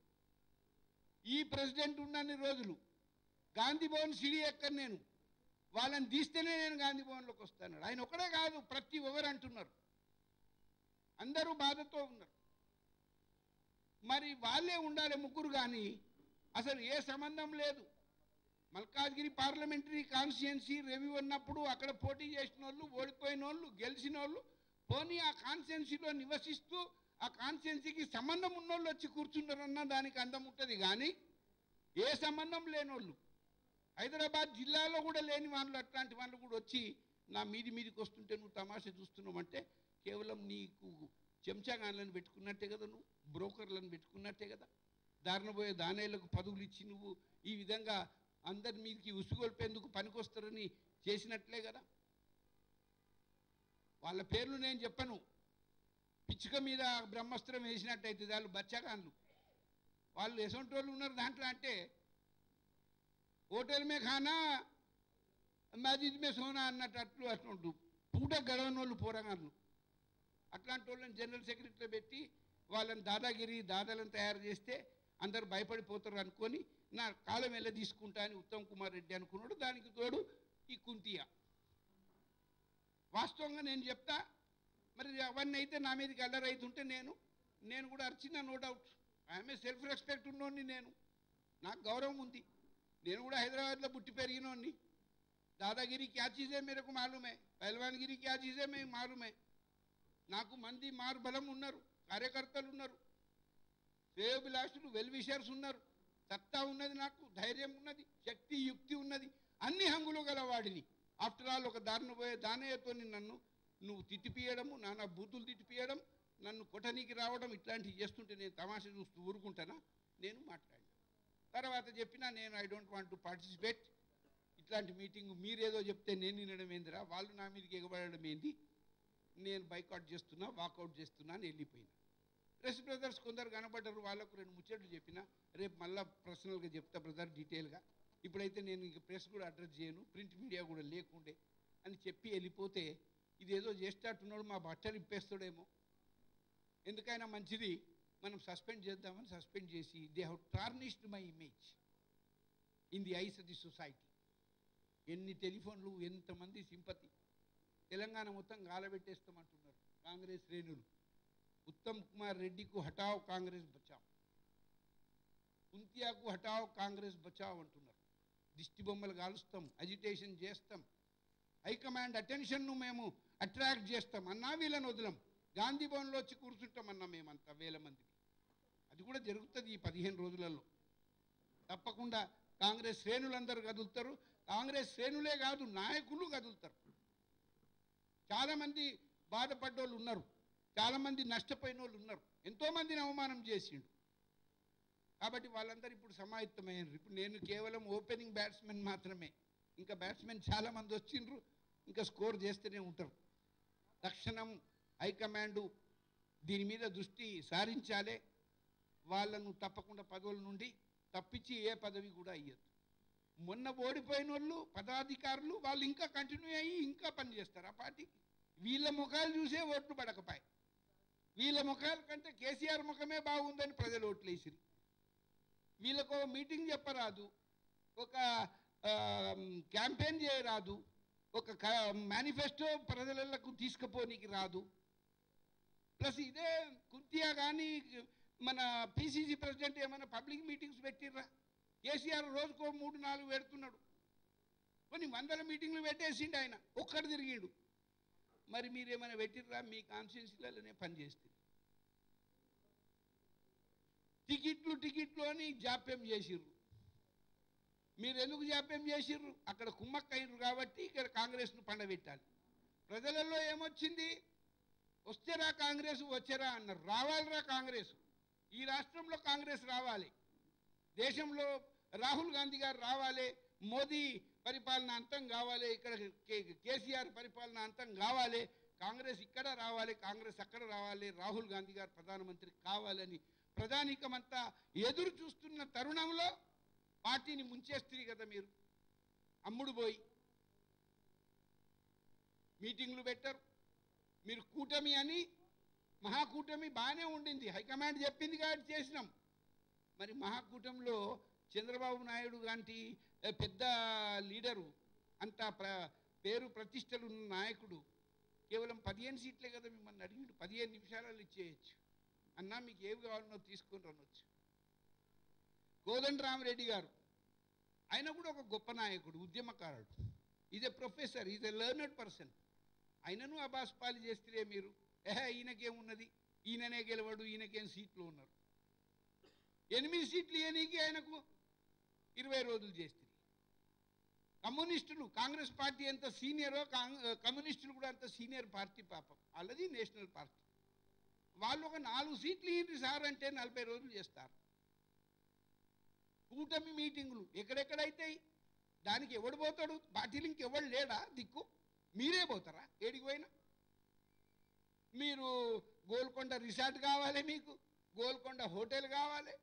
ఈ ప్రెసిడెంట్ ఉన్నన్ని రోజులు గాంధీ భవన్ సిడి ఎక్కను నేను, వాళ్ళని తీస్తేనే నేను గాంధీ భవన్లోకి వస్తాను. ఆయన ఒకడే కాదు, ప్రతి ఒక్కరు అంటున్నారు, అందరూ బాధతో ఉన్నారు. మరి వాళ్ళే ఉండాలి ముగ్గురు, కానీ అసలు ఏ సంబంధం లేదు. మల్కాజ్గిరి పార్లమెంటరీ కాన్స్టిట్యుయెన్సీ రివ్యూ ఉన్నప్పుడు అక్కడ పోటీ చేసిన వాళ్ళు, ఓడిపోయిన వాళ్ళు, గెలిచిన వాళ్ళు, పోనీ ఆ కాన్స్టిట్యుయెన్సీలో నివసిస్తూ ఆ కాన్స్టిట్యుయెన్సీకి సంబంధం ఉన్నోళ్ళు వచ్చి కూర్చున్నారన్న దానికి అందం ఉంటుంది. కానీ ఏ సంబంధం లేని వాళ్ళు, హైదరాబాద్ జిల్లాలో కూడా లేని వాళ్ళు, అట్లాంటి వాళ్ళు కూడా వచ్చి నా మీదికి వస్తుంటే నువ్వు తమాషా చూస్తున్నావంటే కేవలం నీకు చెంచాగాన్లను పెట్టుకున్నట్టే కదా, నువ్వు బ్రోకర్లను పెట్టుకున్నట్టే కదా, దారినపోయే దానేళ్లకు పదవులు ఇచ్చి నువ్వు ఈ విధంగా అందరి మీదకి ఉసుగొల్పేందుకు పనికొస్తారని చేసినట్లే కదా. వాళ్ళ పేర్లు నేను చెప్పను, పిచ్చుక మీద బ్రహ్మాస్త్రం వేసినట్టయితే వాళ్ళు బచ్చగాన్లు, వాళ్ళు ఎసొంటి వాళ్ళు ఉన్నారు దాంట్లో. అంటే హోటల్ మే ఖానా మస్జిద్ మే సోనా అన్నట్టు అట్లుంటు పూట గడవని వాళ్ళు పోరగాన్లు. అట్లాంటి వాళ్ళని జనరల్ సెక్రటరీలో పెట్టి వాళ్ళని దాదాలను తయారు చేస్తే అందరు భయపడిపోతారు అనుకొని నా కాలం వెళ్ళ తీసుకుంటా అని ఉత్తమ్ కుమార్ రెడ్డి అనుకున్నాడు. దానికి తోడు ఈ కుంతియా. వాస్తవంగా నేను చెప్తా, మరి అవన్నీ అయితే నా మీదకి అల్లరైతుంటే నేను కూడా అర్చిన, no doubt. I'm a self respect ఉన్నోడిని, నాకు గౌరవం ఉంది. నేను కూడా హైదరాబాద్లో పుట్టి పెరిగినోడిని. దాదాగిరి క్యా చీజే మేరకు మాలూమే, పహల్వాన్గిరి క్యా చీజే మేము మాలూమే. నాకు మంది మారు బలం ఉన్నారు, కార్యకర్తలు ఉన్నారు, శ్రేయోభిలాషులు, వెల్ విషర్స్ ఉన్నారు, సత్తా ఉన్నది, నాకు ధైర్యం ఉన్నది, శక్తి యుక్తి ఉన్నది, అన్ని హంగులు గలవాడిని. ఆఫ్టర్ ఆల్ ఒక దారిన పోయే దానయ్యతో నువ్వు తిట్టిపియడము, నానా బూతులు తిట్టిపియడం, నన్ను కొట్టనీకి రావడం, ఇట్లాంటివి చేస్తుంటే నేను తమాషా చూస్తూ ఊరుకుంటానా? నేను మాట్లాడినా. తర్వాత చెప్పినా నేను I don't want to participate ఇట్లాంటి మీటింగ్. మీరేదో చెప్తే నేను వినడం ఏందిరా, వాళ్ళు నా మీదకి ఎగబడడం ఏంది, నేను బైకాట్ చేస్తున్నా, వాకౌట్ చేస్తున్నా అని వెళ్ళిపోయినా. ప్రెస్ బ్రదర్స్ కొందరు కనబడ్డారు, వాళ్ళకు 2 ముచ్చట్లు చెప్పిన. రేపు మళ్ళీ పర్సనల్గా చెప్తా బ్రదర్ డీటెయిల్గా. ఇప్పుడైతే నేను ఇంక ప్రెస్ కూడా అడ్రస్ చేయను, ప్రింట్ మీడియా కూడా లేకుండే అని చెప్పి వెళ్ళిపోతే, ఇదేదో చేసేటట్టున్నాడు, మా బట్టలు ఇప్పేస్తాడేమో, ఎందుకైనా మంచిది మనం సస్పెండ్ చేద్దామని సస్పెండ్ చేసి, they have tarnished my image in the eyes of the society. ఎన్ని టెలిఫోన్లు, ఎంతమంది సింపతి. తెలంగాణ మొత్తం గాలబెట్టేస్తామంటున్నారు కాంగ్రెస్ శ్రేణులు. ఉత్తమ్ కుమార్ రెడ్డికు హటావ్ కాంగ్రెస్ బచావ్, కుంతియాకు హటావ్ కాంగ్రెస్ బచావ్ అంటున్నారు. దిష్టి బొమ్మలు కాలుస్తాం, అజిటేషన్ చేస్తాం, హైకమాండ్ అటెన్షన్ను మేము అట్రాక్ట్ చేస్తాం అన్నా వీళ్ళని వదలం. గాంధీ భవన్లో వచ్చి కూర్చుంటామన్నా మేమంతా 1000 మంది. అది కూడా జరుగుతుంది ఈ 15 రోజులలో. తప్పకుండా కాంగ్రెస్ శ్రేణులందరూ కదులుతారు. కాంగ్రెస్ శ్రేణులే కాదు, నాయకులు కదులుతారు. చాలామంది బాధపడ్డోళ్ళు ఉన్నారు, చాలామంది నష్టపోయిన వాళ్ళు ఉన్నారు, ఎంతోమందిని అవమానం చేసిండు. కాబట్టి వాళ్ళందరూ ఇప్పుడు సమాయత్తమయ్యారు. ఇప్పుడు నేను కేవలం ఓపెనింగ్ బ్యాట్స్మెన్ మాత్రమే. ఇంకా బ్యాట్స్మెన్ చాలామంది వచ్చిండ్రు, ఇంకా స్కోర్ చేస్తూనే ఉంటారు. తక్షణం హైకమాండు దీని మీద దృష్టి సారించాలే. వాళ్ళను తప్పకుండా పదవుల నుండి తప్పించి ఏ పదవి కూడా అయ్యదు. మొన్న ఓడిపోయిన వాళ్ళు పదాధికారులు వాళ్ళు ఇంకా కంటిన్యూ అయ్యి ఇంకా పనిచేస్తారు ఆ పార్టీకి. వీళ్ళ ముఖాలు చూసే ఓట్లు పడకపాయి. వీళ్ళ ముఖాల కంటే కేసీఆర్ ముఖమే బాగుందని ప్రజలు ఓట్లు వేసిరు. వీళ్ళకు మీటింగ్ చెప్పరాదు, ఒక క్యాంపెయిన్ చేయరాదు, ఒక మేనిఫెస్టో ప్రజలకు తీసుకుపోనీకి రాదు. ప్లస్ ఇదే కుంతియా కానీ మన పిసిసి ప్రెసిడెంట్ ఏమైనా పబ్లిక్ మీటింగ్స్ పెట్టిర్రా? కేసీఆర్ రోజుకో 3-4 పెడుతున్నాడు, కొన్ని 100 మీటింగ్లు పెట్టేసిండు, ఆయన ఒక్కడు తిరిగిండు. మరి మీరేమైనా పెట్టిర్రా? మీ కాన్స్టిట్యున్సీలలోనే పనిచేస్తుంది. టికెట్లు అని జాప్యం చేసిర్రు. మీరు ఎందుకు జాప్యం చేసిర్రు? అక్కడ కుమ్మక్కయ్యారు కాబట్టి ఇక్కడ కాంగ్రెస్ను పండబెట్టాలి. ప్రజలలో ఏమొచ్చింది? వస్తేరా కాంగ్రెస్, వచ్చేరా అన్నారు. రావాలిరా కాంగ్రెస్, ఈ రాష్ట్రంలో కాంగ్రెస్ రావాలి, దేశంలో రాహుల్ గాంధీ గారు రావాలి, మోదీ పరిపాలన అంతం కావాలి, ఇక్కడ కేసీఆర్ పరిపాలన అంతం కావాలి, కాంగ్రెస్ ఇక్కడ రావాలి, కాంగ్రెస్ అక్కడ రావాలి, రాహుల్ గాంధీ గారు ప్రధానమంత్రి కావాలని ప్రజానీకమంతా ఎదురు చూస్తున్న తరుణంలో పార్టీని ముంచేస్తుంది కదా మీరు. అమ్ముడు పోయి మీటింగ్లు పెట్టరు మీరు. కూటమి అని, మహాకూటమి బాగానే ఉండింది, హైకమాండ్ చెప్పింది కాబట్టి చేసినాం. మరి మహాకూటమిలో చంద్రబాబు నాయుడు లాంటి పెద్ద లీడరు, అంత పేరు ప్రతిష్టలున్న నాయకుడు కేవలం 15 సీట్లే కదా మిమ్మల్ని అడిగిండు. 15 నిమిషాలలో ఇచ్చేయచ్చు అన్నా, మీకు ఏవి కావాలనో తీసుకొని రనొచ్చు. కోదండరామరెడ్డి గారు ఆయన కూడా ఒక గొప్ప నాయకుడు, ఉద్యమకారుడు. Is a professor, is a learned person. ఆయనను అబాస్పాలు చేస్తే మీరు ఈయనకేమున్నది, ఈయననే గెలవడు, ఈయనకేం సీట్లు ఉన్నారు. 8 సీట్లు ఇయనీకి ఆయనకు 20 రోజులు చేస్తే. కమ్యూనిస్టులు, కాంగ్రెస్ పార్టీ ఎంత సీనియరో కమ్యూనిస్టులు కూడా అంత సీనియర్ పార్టీ పాపం, వాళ్ళది నేషనల్ పార్టీ. వాళ్ళు ఒక 4 సీట్లు ఇయ్యండి సార్ అంటే 40 రోజులు చేస్తారు. కూటమి మీటింగులు ఎక్కడెక్కడైతాయి, దానికి ఎవడు పోతాడు? పార్టీలు ఇంకెవడు లేడా దిక్కు? మీరే పోతారా ఏడికి పోయినా? మీరు గోల్కొండ రిసార్ట్ కావాలి, మీకు గోల్కొండ హోటల్ కావాలి,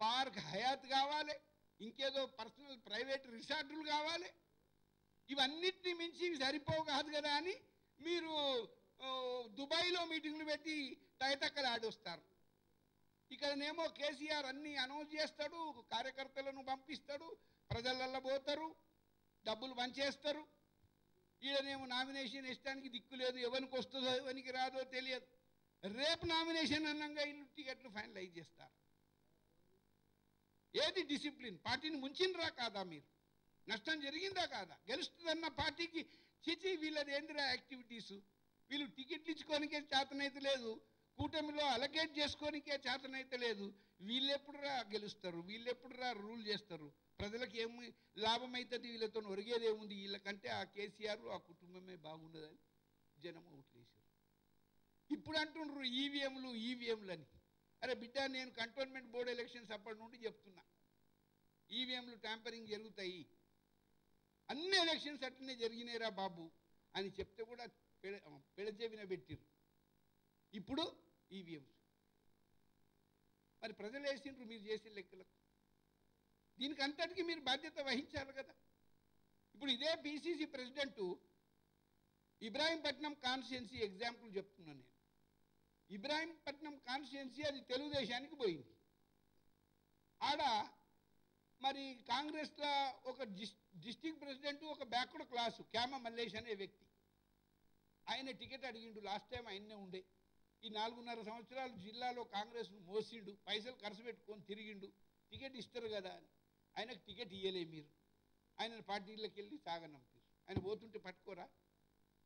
పార్క్ హయాత్ కావాలి, ఇంకేదో పర్సనల్ ప్రైవేట్ రిసార్టులు కావాలి. ఇవన్నిటిని మించి ఇవి సరిపోవు కాదు కదా అని మీరు దుబాయ్లో మీటింగ్లు పెట్టి తయతక్కలు ఆడొస్తారు. ఇక్కడనేమో కేసీఆర్ అన్నీ అనౌన్స్ చేస్తాడు, కార్యకర్తలను పంపిస్తాడు, ప్రజలల్లో పోతారు, డబ్బులు పంచేస్తారు. ఈడనేమో నామినేషన్ ఇష్టానికి దిక్కు లేదు, ఎవరికి వస్తుందో ఎవరికి రాదో తెలియదు. రేపు నామినేషన్ అన్నంగా ఇల్లు టికెట్లు ఫైనలైజ్ చేస్తారు. ఏది డిసిప్లిన్? పార్టీని ముంచిండ్రా కాదా? మీరు నష్టం జరిగిందా కాదా? గెలుస్తుందన్న పార్టీకి చిచి వీళ్ళది ఏందిరా యాక్టివిటీసు? వీళ్ళు టికెట్లు ఇచ్చుకోనికే చేతనైతే లేదు, కూటమిలో అలకేట్ చేసుకోనికే చేతనైతే లేదు. వీళ్ళెప్పుడురా గెలుస్తారు? వీళ్ళెప్పుడురా రూల్ చేస్తారు? ప్రజలకు ఏమి లాభం అవుతుంది? వీళ్ళతో ఒరిగేదేముంది? వీళ్ళకంటే ఆ కేసీఆర్ ఆ కుటుంబమే బాగుండదని జనం ఓట్లేశారు. ఇప్పుడు అంటుండ్రు ఈవీఎంలు అని. అరే బిడ్డ, నేను కంటోన్మెంట్ బోర్డు ఎలక్షన్స్ అప్పటి నుండి చెప్తున్నా, ఈవీఎంలు ట్యాంపరింగ్ జరుగుతాయి, అన్ని ఎలక్షన్స్ అట్లనే జరిగినాయిరా బాబు అని చెప్తే కూడా పెడచెవిన పెట్టిరు. ఇప్పుడు ఈవీఎంస్ మరి ప్రజలు వేసిండ్రు మీరు చేసే లెక్కలకు. దీనికి అంతటికీ మీరు బాధ్యత వహించాలి కదా. ఇప్పుడు ఇదే PCC president Ibrahimpatnam constituency example చెప్తున్నాను నేను. ఇబ్రాహీంపట్నం కాన్స్టిట్యున్సీ అది తెలుగుదేశానికి పోయింది. ఆడ మరి కాంగ్రెస్లో ఒక డిస్టిక్ ప్రెసిడెంట్, ఒక బ్యాక్వర్డ్ క్లాసు క్యామ మల్లేష్ అనే వ్యక్తి, ఆయన టికెట్ అడిగిండు. లాస్ట్ టైం ఆయన్నే ఉండే. ఈ 4.5 సంవత్సరాలు జిల్లాలో కాంగ్రెస్ను మోసిండు, పైసలు ఖర్చు పెట్టుకొని తిరిగిండు, టికెట్ ఇస్తారు కదా అని. ఆయనకు టికెట్ ఇయ్యలే. మీరు ఆయన పార్టీలకు వెళ్ళి సాగనంపారు. ఆయన పోతుంటే పట్టుకోరా,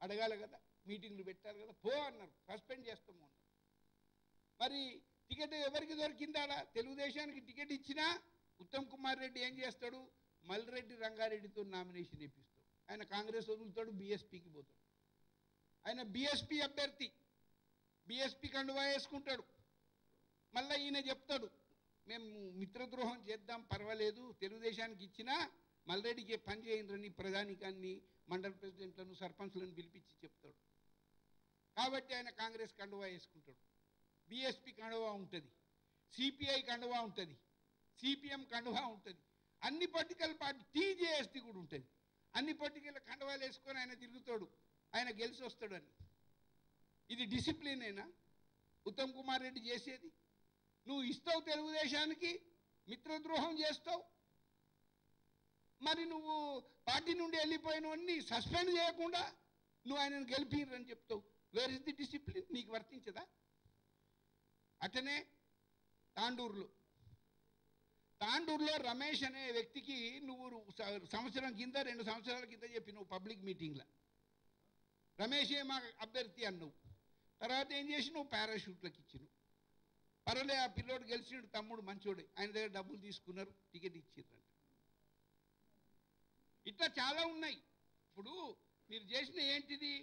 అడగాలి కదా, మీటింగ్లు పెట్టాలి కదా, పో అన్నారు, సస్పెండ్ చేస్తాము అన్నారు. మరి టికెట్ ఎవరికి దొరికిందాడా? తెలుగుదేశానికి టికెట్ ఇచ్చినా ఉత్తమ్ కుమార్ రెడ్డి ఏం చేస్తాడు? మల్రెడ్డి రంగారెడ్డితో నామినేషన్ ఇప్పిస్తాడు. ఆయన కాంగ్రెస్ వదులుతాడు, బీఎస్పీకి పోతాడు. ఆయన బీఎస్పీ అభ్యర్థి, బీఎస్పీ కండువా వేసుకుంటాడు. మళ్ళీ ఈయన చెప్తాడు, మేము మిత్రద్రోహం చేద్దాం పర్వాలేదు, తెలుగుదేశానికి ఇచ్చినా మల్రెడ్డికి పని చేయండి ప్రధానికాన్ని, మండల ప్రెసిడెంట్లను, సర్పంచ్లను పిలిపించి చెప్తాడు. కాబట్టి ఆయన కాంగ్రెస్ కండువా వేసుకుంటాడు. బీఎస్పీ కండువా ఉంటుంది, సిపిఐ కండువా ఉంటుంది, సిపిఎం కండువా ఉంటుంది, అన్ని పొలిటికల్ పార్టీ, టీజేఎస్టీ కూడా ఉంటుంది. అన్ని పొలిటికల్ కండువాలు వేసుకొని ఆయన తిరుగుతాడు, ఆయన గెలిచి వస్తాడు అని. ఇది డిసిప్లిన్ అయినా ఉత్తమ్ కుమార్ రెడ్డి చేసేది? నువ్వు ఇస్తావు తెలుగుదేశానికి, మిత్రద్రోహం చేస్తావు, మరి నువ్వు పార్టీ నుండి వెళ్ళిపోయినవన్నీ సస్పెండ్ చేయకుండా నువ్వు ఆయనను గెలిపిరని చెప్తావు. Where is the discipline? నీకు వర్తించదా? అటనే తాండూరులో రమేష్ అనే వ్యక్తికి నువ్వు సంవత్సరం కింద 2 సంవత్సరాల కింద చెప్పినావు పబ్లిక్ మీటింగ్లో, రమేషే మా అభ్యర్థి అన్నావు. తర్వాత ఏం చేసి నువ్వు పారాషూట్లకు ఇచ్చినావు. పర్వాలే, ఆ పిల్లోడు గెలిచినాడు, తమ్ముడు మంచోడే, ఆయన దగ్గర డబ్బులు తీసుకున్నారు, టికెట్ ఇచ్చిర్రంట. ఇట్లా చాలా ఉన్నాయి. ఇప్పుడు మీరు చేసిన ఏంటిది?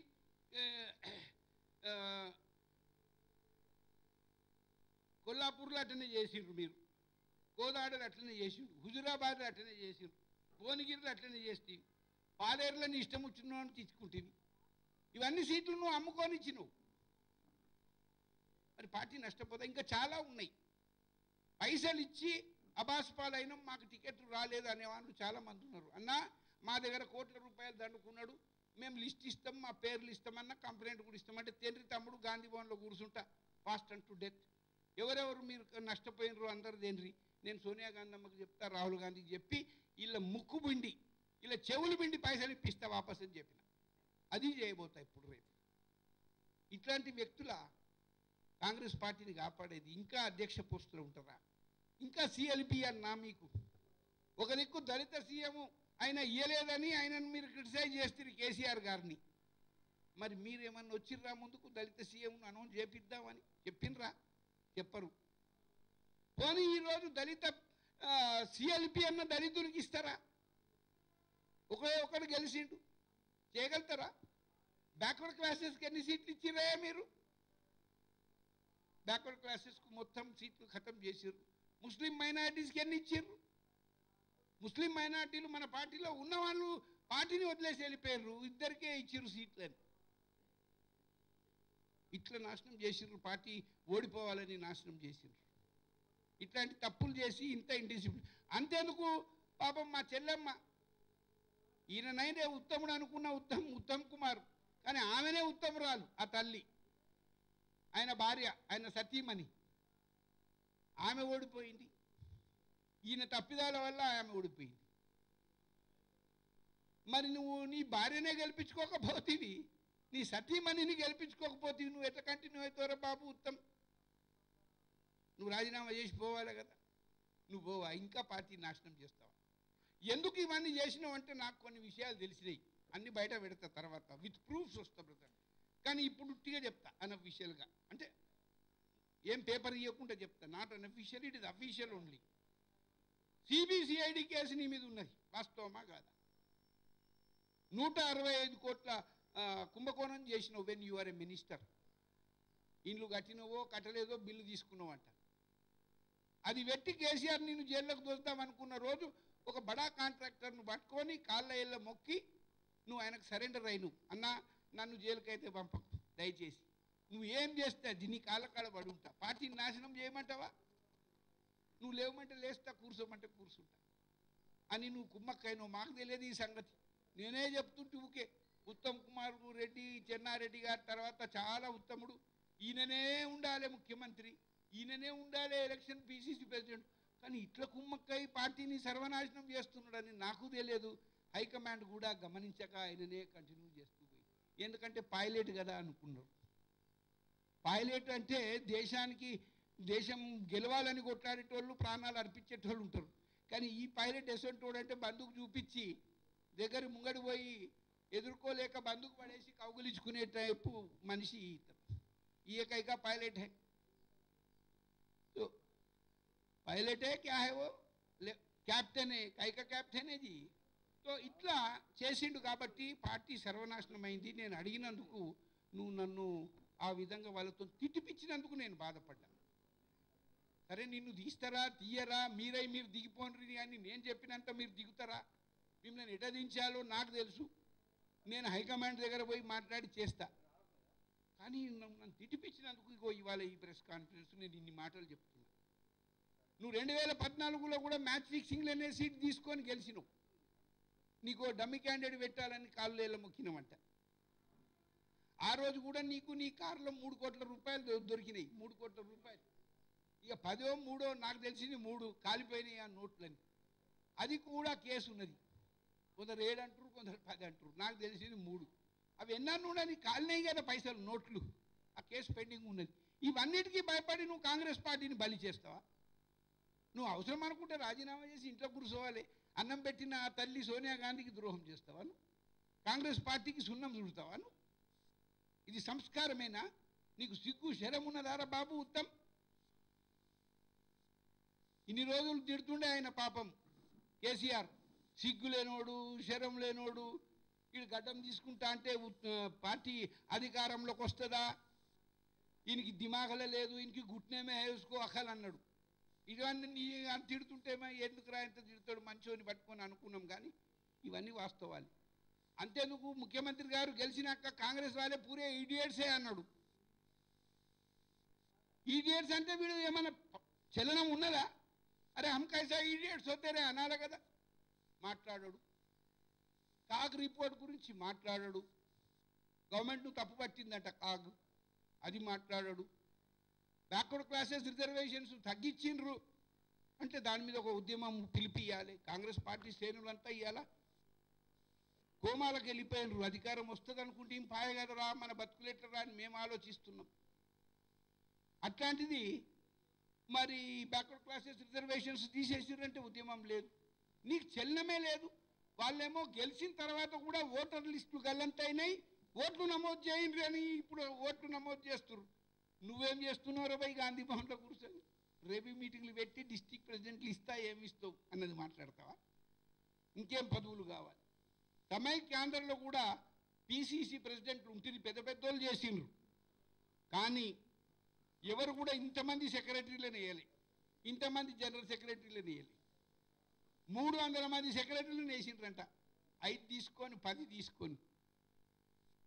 కొల్లాపూర్లో అట్లనే చేసిండ్రు, మీరు కోదాడలు అట్లనే చేసిండ్రు, హుజురాబాద్లో అట్లనే చేసిండ్రు, భువనగిరిలో అట్లనే చేస్తే, పాలేరులని ఇష్టం వచ్చిన తీసుకుంటుంది. ఇవన్నీ సీట్లు నువ్వు అమ్ముకొని ఇచ్చినావు. మరి పార్టీ నష్టపోతా. ఇంకా చాలా ఉన్నాయి. పైసలు ఇచ్చి అబాస్పాలైనా మాకు టికెట్లు రాలేదు అనేవాళ్ళు చాలామంది ఉన్నారు. అన్నా మా దగ్గర కోట్ల రూపాయలు దండుకున్నాడు, మేము లిస్ట్ ఇస్తాం, మా పేర్లు ఇస్తామన్నా, కంప్లైంట్ కూడా ఇస్తామంటే తండ్రి తమ్ముడు గాంధీ భవన్లో కూర్చుంటా ఫాస్ట్ అండ్ టు డెత్. ఎవరెవరు మీరు నష్టపోయినరు అందరు తండ్రి, నేను సోనియా గాంధీ అమ్మకు చెప్తా, రాహుల్ గాంధీకి చెప్పి వీళ్ళ ముక్కు పిండి, వీళ్ళ చెవులు పిండి పైసలు ఇప్పిస్తా వాపస్ అని చెప్పిన. అది చేయబోతా ఇప్పుడు రేపు. ఇట్లాంటి వ్యక్తుల కాంగ్రెస్ పార్టీని కాపాడేది. ఇంకా అధ్యక్ష పోస్టులు ఉంటారా? ఇంకా సిఎల్పి అన్నా మీకు ఒక దిక్కు దళిత సీఎం ఆయన ఇయ్యలేదని ఆయనను మీరు క్రిటిసైజ్ చేస్తారు కేసీఆర్ గారిని. మరి మీరేమన్నా వచ్చిర్రా ముందుకు దళిత సీఎంను అనౌన్స్ చేపిద్దామని? చెప్పిండ్రా? చెప్పరు. పోనీ ఈరోజు దళిత సిఎల్పి అన్న దళితునికి ఇస్తారా? ఒకడు గెలిచిండు, చేయగలుగుతారా? బ్యాక్వర్డ్ క్లాసెస్కి ఎన్ని సీట్లు ఇచ్చిరా మీరు? బ్యాక్వర్డ్ క్లాసెస్కు మొత్తం సీట్లు ఖతం చేసిర్రు. ముస్లిం మైనారిటీస్కి ఎన్ని ఇచ్చిర్రు? ముస్లిం మైనారిటీలు మన పార్టీలో ఉన్నవాళ్ళు పార్టీని వదిలేసి వెళ్ళిపోయారు, ఇద్దరికే ఇచ్చిర్రు సీట్లని. ఇట్లా నాశనం చేసిర్రు, పార్టీ ఓడిపోవాలని నాశనం చేసిర్రు. ఇట్లాంటి తప్పులు చేసి ఇంత ఇండిసిప్లిన్. అంతేందుకు పాపం మా చెల్లెమ్మ, ఈయననైతే ఉత్తముడు అనుకున్న ఉత్తమ్ కుమార్, కానీ ఆమెనే ఉత్తమురాలు. ఆ తల్లి, ఆయన భార్య, ఆయన సతీమణి, ఆమె ఓడిపోయింది. ఈయన తప్పిదాల వల్ల ఆమె ఓడిపోయింది. మరి నువ్వు నీ భార్యనే గెలిపించుకోకపోతేవి, నీ సతీమణిని గెలిపించుకోకపోతేవి, నువ్వు ఎట్లా కంటిన్యూ అవుతావురా బాబు ఉత్తమ్? నువ్వు రాజీనామా చేసి పోవాలి కదా. నువ్వు పోవా, ఇంకా పార్టీ నాశనం చేస్తావా? ఎందుకు ఇవన్నీ చేసినావు అంటే నాకు కొన్ని విషయాలు తెలిసినాయి, అన్ని బయట పెడతా తర్వాత విత్ ప్రూఫ్స్ వస్తా బ్రదర్. కానీ ఇప్పుడు ఉట్టిగా చెప్తా, అన్అఫీషియల్గా. అంటే ఏం పేపర్ ఇవ్వకుండా చెప్తా. Not unofficial, it is official only. CBCID case నీ మీద ఉన్నది, వాస్తవమా కాదా? 165 కోట్ల కుంభకోణం చేసినావు when you are a minister. ఇండ్లు కట్టినవో కట్టలేదో బిల్లు తీసుకున్నావు అంట. అది పెట్టి కేసీఆర్ నేను జైల్లోకి దోస్తామనుకున్న రోజు ఒక బడా కాంట్రాక్టర్ను పట్టుకొని కాళ్ళ ఏళ్ళ మొక్కి నువ్వు ఆయనకు సరెండర్ అయిను. అన్నా నన్ను జైలుకైతే పంపకు దయచేసి, నువ్వు ఏం చేస్తే అది నీ కాళ్ళ కాడ పడి ఉంటా. పార్టీని నాశనం చేయమంటావా? నువ్వు లేవమంటే లేస్తా, కూర్చోమంటే కూర్చుంటా అని నువ్వు కుమ్మక్కైనావు. మాకు తెలియదు ఈ సంగతి. నేనే చెప్తుంటే ఊకే ఉత్తమ్ కుమార్ రెడ్డి, చెన్నారెడ్డి గారి తర్వాత చాలా ఉత్తముడు, ఈయననే ఉండాలి ముఖ్యమంత్రి, ఈయననే ఉండాలి ఎలక్షన్ పిసిసి ప్రెసిడెంట్. కానీ ఇట్లా కుమ్మక్కై పార్టీని సర్వనాశనం చేస్తున్నాడని నాకు తెలియదు. హైకమాండ్ కూడా గమనించక ఆయననే కంటిన్యూ చేస్తూ పోయి. ఎందుకంటే పైలట్ కదా అనుకున్నారు. పైలట్ అంటే దేశం గెలవాలని కొట్లాడేటోళ్ళు, ప్రాణాలు అర్పించేటోళ్ళు ఉంటారు. కానీ ఈ పైలట్ ఎసంటోడు అంటే బందుకు చూపించి దగ్గర ముంగడి పోయి ఎదుర్కోలేక బందుకు పడేసి కౌగులించుకునే టైపు మనిషి ఇతను. ఈ ఏకైక పైలట్ హై. तो पायलट है क्या है वो, कैप्टन है, కైక క్యాప్టెన్ ఇది. సో ఇట్లా చేసిండు కాబట్టి పార్టీ సర్వనాశనమైంది. నేను అడిగినందుకు నువ్వు నన్ను ఆ విధంగా వాళ్ళతో తిట్టిపించినందుకు నేను బాధపడ్డాను. సరే నిన్ను తీస్తారా తీయరా, మీరు దిగిపోండి అని నేను చెప్పినంత మీరు దిగుతారా? మిమ్మల్ని ఎట దించాలో నాకు తెలుసు. నేను హైకమాండ్ దగ్గర పోయి మాట్లాడి చేస్తా. కానీ నన్ను తిట్టిపించినందుకు ఇగో ఇవాళ ఈ ప్రెస్ కాన్ఫరెన్స్ నేను ఇన్ని మాటలు చెప్తున్నా. నువ్వు 2014లో కూడా మ్యాచ్ ఫిక్సింగ్లోనే సీట్ తీసుకొని గెలిచినావు. నీకు డమ్మి క్యాండిడేట్ పెట్టాలని కాళ్ళేళ్ళ మొక్కినమంట. ఆ రోజు కూడా నీకు నీ కారులో 3 కోట్ల రూపాయలు దొరికినాయి. 3 కోట్ల రూపాయలు. ఇక 10 3 నాకు తెలిసింది 3 కాలిపోయినాయి ఆ నోట్లని. అది కూడా కేసు ఉన్నది. కొందరు 7 అంటారు, కొందరు 10 అంటారు. నాకు తెలిసింది 3. అవి ఎన్నన్నా ఉండని కాలినాయి కదా పైసలు, నోట్లు. ఆ కేసు పెండింగ్ ఉన్నది. ఇవన్నిటికీ భయపడి నువ్వు కాంగ్రెస్ పార్టీని బలి చేస్తావా? నువ్వు అవసరం అనుకుంటే రాజీనామా చేసి ఇంట్లో కూర్చోవాలి. అన్నం పెట్టిన ఆ తల్లి సోనియా గాంధీకి ద్రోహం చేస్తావా నువ్వు? కాంగ్రెస్ పార్టీకి సున్నం చుడతావా నువ్వు? ఇది సంస్కారమేనా? నీకు సిగ్గు శరం ఉన్నదారా బాబు ఉత్తమ్? ఇన్ని రోజులు తిడుతుండే ఆయన పాపం కేసీఆర్, సిగ్గు లేనోడు, శరం లేనోడు, వీడు గడ్డం తీసుకుంటా అంటే పార్టీ అధికారంలోకి వస్తుందా, ఈయనకి దిమాగలే లేదు, ఈయనకి గుట్నేమే వేసుకో అక్కలు అన్నాడు. ఇవన్నీ అని తిడుతుంటేమో ఎందుకు రా ఎంత తిడతాడు మంచోని పట్టుకొని అనుకున్నాం. కానీ ఇవన్నీ వాస్తవాలు. అంతేందుకు ముఖ్యమంత్రి గారు గెలిచినాక కాంగ్రెస్ వాళ్ళే పూరే ఈడియట్సే అన్నాడు. ఈడియట్స్ అంటే వీడు ఏమన్నా చలనం ఉన్నదా? అరే హమ్ కైసా ఈడియట్స్ వస్తేనే అనాలి కదా. మాట్లాడాడు. కాగ్ రిపోర్ట్ గురించి మాట్లాడాడు. గవర్నమెంట్ను తప్పు పట్టిందంట కాగ్, అది మాట్లాడాడు. బ్యాక్వర్డ్ క్లాసెస్ రిజర్వేషన్స్ తగ్గించిండ్రు అంటే దాని మీద ఒక ఉద్యమం పిలిపియాలి. కాంగ్రెస్ పార్టీ శ్రేణులంతా ఇవ్వాలా. కోమాలకు వెళ్ళిపోయినరు. అధికారం వస్తుంది అనుకుంటే ఏం పాయ కదరా, మన బతుకులెట్టరా అని మేము ఆలోచిస్తున్నాం. అట్లాంటిది మరి బ్యాక్వర్డ్ క్లాసెస్ రిజర్వేషన్స్ తీసేసిరంటే ఉద్యమం లేదు. నీకు చెల్లమే లేదు. వాళ్ళేమో గెలిచిన తర్వాత కూడా ఓటర్ లిస్టులు గల్లంతైనాయి, ఓట్లు నమోదు చేయండి అని ఇప్పుడు ఓట్లు నమోదు చేస్తున్నారు. నువ్వేం చేస్తున్నావు రబాయి గాంధీ భవన్లో కూర్చొని రెవెన్యూ మీటింగ్లు పెట్టి డిస్టిక్ ప్రెసిడెంట్లు ఇస్తా ఏమి ఇస్తావు అన్నది మాట్లాడతావా? ఇంకేం పదవులు కావాలి? సమైక్యాంధ్రలో కూడా పిసిసి ప్రెసిడెంట్లు ఉంటుంది, పెద్ద పెద్దోళ్ళు చేసిండ్రు. కానీ ఎవరు కూడా ఇంతమంది సెక్రటరీలను వేయాలి, ఇంతమంది జనరల్ సెక్రటరీలను వేయాలి. 300 మంది సెక్రటరీలను వేసిండ్రంట. 5 తీసుకొని 10 తీసుకొని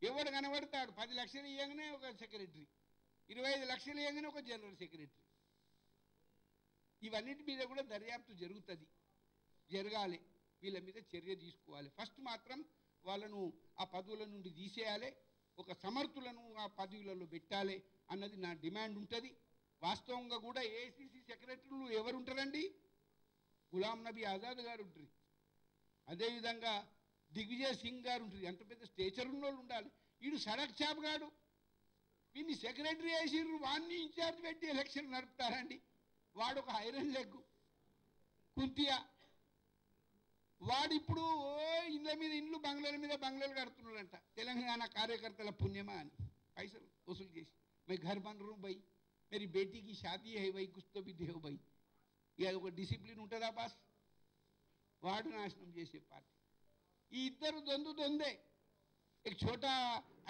ఎవడు కనబడతాడు? 10 లక్షలు ఇవ్వగానే ఒక సెక్రటరీ, 25 లక్షలు ఇవ్వగానే ఒక జనరల్ సెక్రటరీ. ఇవన్నిటి మీద కూడా దర్యాప్తు జరుగుతుంది, జరగాలి. వీళ్ళ మీద చర్య తీసుకోవాలి. ఫస్ట్ మాత్రం వాళ్ళను ఆ పదవుల నుండి తీసేయాలి, ఒక సమర్థులను ఆ పదవులలో పెట్టాలి అన్నది నా డిమాండ్ ఉంటుంది. వాస్తవంగా కూడా ఏఐసిసి సెక్రటరీలు ఎవరు ఉంటారండి? గులాం నబీ ఆజాద్ గారు ఉంటుంది, అదేవిధంగా దిగ్విజయ్ సింగ్ గారు ఉంటుంది. ఎంత పెద్ద స్టేచర్ ఉన్న వాళ్ళు ఉండాలి. వీడు సడక్ చాప్ గాడు, వీడిని సెక్రటరీ వేసిర్రు, వాడిని ఇన్ఛార్జ్ పెట్టి ఎలక్షన్ నడుపుతారండి. వాడు ఒక ఐరన్ లెగ్ కుంతియా. వాడు ఇప్పుడు ఇళ్ళ మీద ఇండ్లు, బంగ్లాల మీద బంగ్లాలు కడుతున్నాడంట. తెలంగాణ కార్యకర్తల పుణ్యమా అని పైసలు వసూలు చేసి, मैं घर बन रहा हूँ भाई, मेरी बेटी की शादी है भाई, कुछ तो भी देव भाई. ఇక ఒక డిసిప్లిన్ ఉంటుందా బాస్? వాడు నాశనం చేసే పార్టీ. ఈ ఇద్దరు దొందే. एक छोटा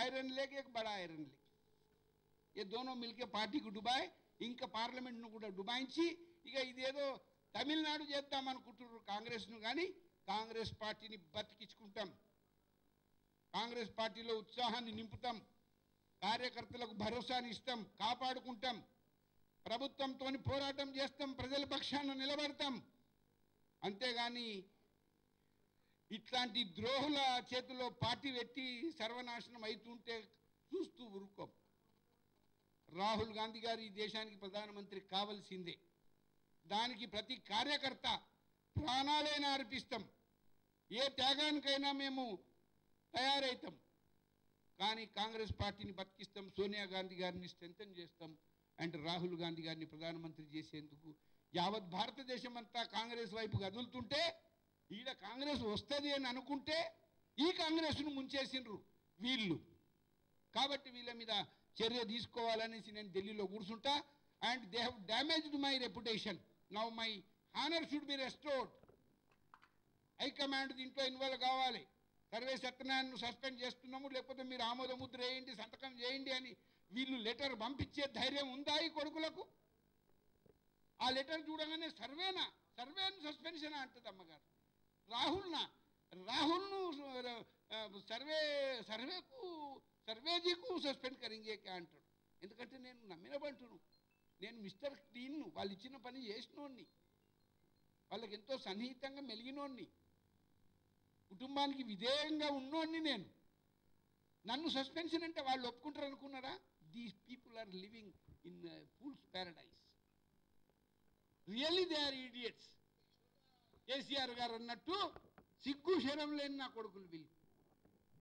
आयरन लेक, एक बड़ा आयरन लेक, ये दोनों मिलके पार्टी को डुबाए. ఇంకా పార్లమెంట్ను కూడా డుబాయించి ఇక ఇదేదో తమిళనాడు చేద్దామనుకుంటున్నారు కాంగ్రెస్ను. కానీ కాంగ్రెస్ పార్టీని బతికించుకుంటాం, కాంగ్రెస్ పార్టీలో ఉత్సాహాన్ని నింపుతాం, కార్యకర్తలకు భరోసాని ఇస్తాం, కాపాడుకుంటాం, ప్రభుత్వంతో పోరాటం చేస్తాం, ప్రజల పక్షాన నిలబడతాం. అంతేగాని ఇట్లాంటి ద్రోహుల చేతిలో పార్టీ పెట్టి సర్వనాశనం అవుతుంటే చూస్తూ ఊరుకోం. రాహుల్ గాంధీ గారు ఈ దేశానికి ప్రధానమంత్రి కావాల్సిందే. దానికి ప్రతి కార్యకర్త ప్రాణాలైనా అర్పిస్తాం, ఏ త్యాగానికైనా మేము తయారవుతాం. కానీ కాంగ్రెస్ పార్టీని బతికిస్తాం, సోనియా గాంధీ గారిని స్ట్రెంథెన్ చేస్తాం. అండ్ రాహుల్ గాంధీ గారిని ప్రధానమంత్రి చేసేందుకు యావత్ భారతదేశం అంతా కాంగ్రెస్ వైపు కదులుతుంటే, ఈడ కాంగ్రెస్ వస్తుంది అని అనుకుంటే ఈ కాంగ్రెస్ను ముంచేసిండ్రు వీళ్ళు. కాబట్టి వీళ్ళ మీద చర్య తీసుకోవాలనేసి నేను ఢిల్లీలో కూర్చుంటా. And they have damaged my reputation. Now my honour should be restored. High command దీంట్లో ఇన్వాల్వ్ కావాలి. సర్వే సత్యనారాయణను సస్పెండ్ చేస్తున్నాము, లేకపోతే మీరు ఆమోద ముద్ర వేయండి, సంతకం చేయండి అని వీళ్ళు లెటర్ పంపించే ధైర్యం ఉందా ఈ కొడుకులకు? ఆ లెటర్ చూడగానే సర్వేను సస్పెన్షన్ అంటుంది అమ్మగారు. రాహుల్ను సర్వేజీకు సస్పెండ్ కరింగే అంటాడు. ఎందుకంటే నేను నమ్మిన బంటును, నేను మిస్టర్ క్లీన్ను, వాళ్ళు ఇచ్చిన పని చేసినోడిని, వాళ్ళకి ఎంతో సన్నిహితంగా మెలిగినోడిని, కుటుంబానికి విధేయంగా ఉన్నోడిని నేను. నన్ను సస్పెన్షన్ అంటే వాళ్ళు ఒప్పుకుంటారు అనుకున్నారా? These people are living in fools paradise. Really they are idiots. KCR గారు అన్నట్టు సిగ్గు శరం లేని నా కొడుకులు వీళ్ళు.